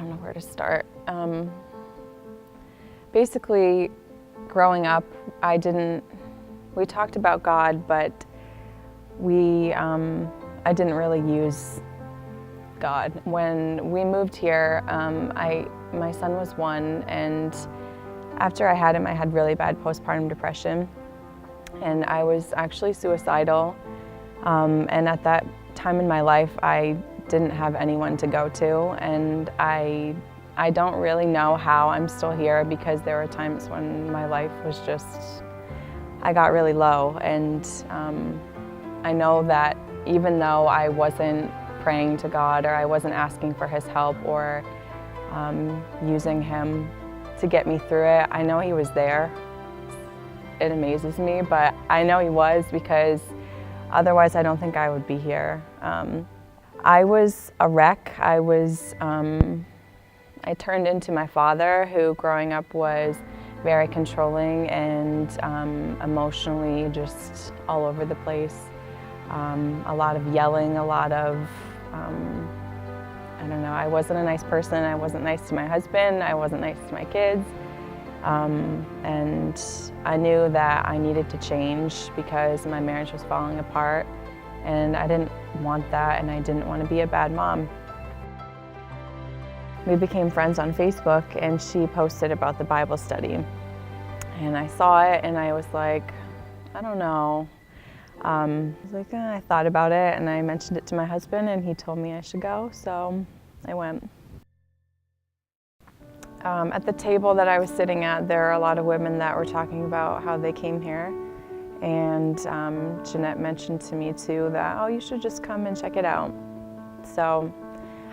don't know where to start. Basically, growing up, we talked about God, but I didn't really use God. When we moved here, my son was 1, and after I had him, I had really bad postpartum depression, and I was actually suicidal. And at that time in my life, I didn't have anyone to go to, and I don't really know how I'm still here, because there were times when my life was just, I got really low, and I know that even though I wasn't praying to God, or I wasn't asking for His help, or using Him to get me through it, I know He was there. It amazes me, but I know He was, because otherwise I don't think I would be here. I was a wreck. I turned into my father, who growing up was very controlling and emotionally just all over the place. A lot of yelling, a lot of, I don't know, I wasn't a nice person. I wasn't nice to my husband. I wasn't nice to my kids. And I knew that I needed to change, because my marriage was falling apart, and I didn't want that, and I didn't want to be a bad mom. We became friends on Facebook, and she posted about the Bible study. And I saw it, and I was like, I don't know. I thought about it, and I mentioned it to my husband, and he told me I should go, so I went. At the table that I was sitting at, there are a lot of women that were talking about how they came here. And Jeanette mentioned to me too that, oh, you should just come and check it out. So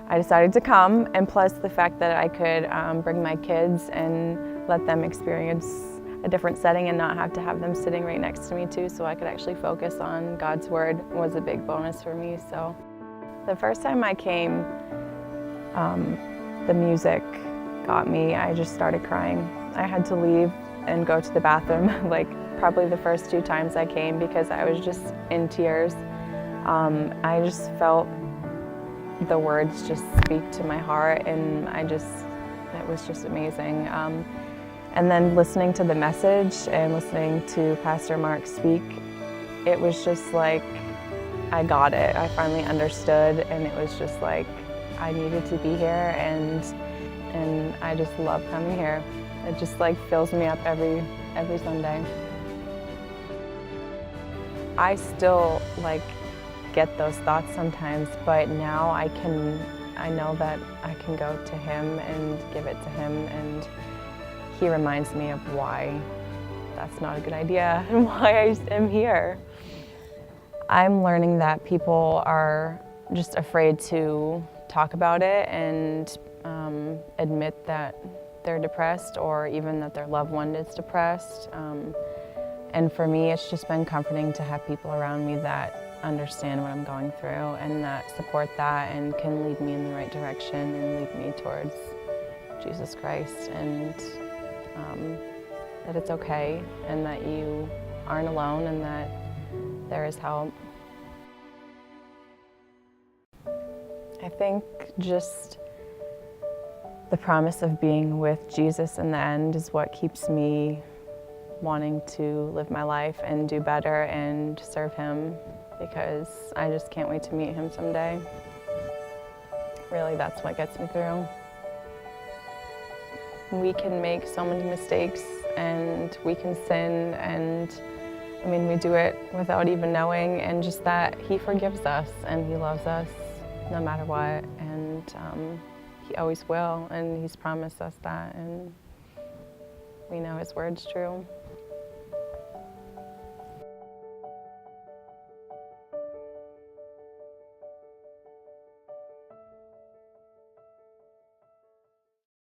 I decided to come, and plus the fact that I could bring my kids and let them experience a different setting and not have to have them sitting right next to me too, so I could actually focus on God's Word, was a big bonus for me. So the first time I came, the music got me. I just started crying. I had to leave and go to the bathroom like probably the first 2 times I came, because I was just in tears. I just felt the words just speak to my heart, and it was just amazing. And then listening to the message and listening to Pastor Mark speak, it was just like, I got it. I finally understood, and it was just like, I needed to be here, and I just love coming here. It just like fills me up every Sunday. I still like get those thoughts sometimes, but now I know that I can go to Him and give it to Him, and He reminds me of why that's not a good idea and why I am here. I'm learning that people are just afraid to talk about it and admit that they're depressed, or even that their loved one is depressed. And for me, it's just been comforting to have people around me that understand what I'm going through, and that support that and can lead me in the right direction and lead me towards Jesus Christ, and that it's okay, and that you aren't alone, and that there is help. I think just the promise of being with Jesus in the end is what keeps me wanting to live my life and do better and serve Him, because I just can't wait to meet Him someday. Really, that's what gets me through. We can make so many mistakes, and we can sin, and I mean, we do it without even knowing, and just that He forgives us and He loves us no matter what, and He always will, and He's promised us that, and we know His word's true.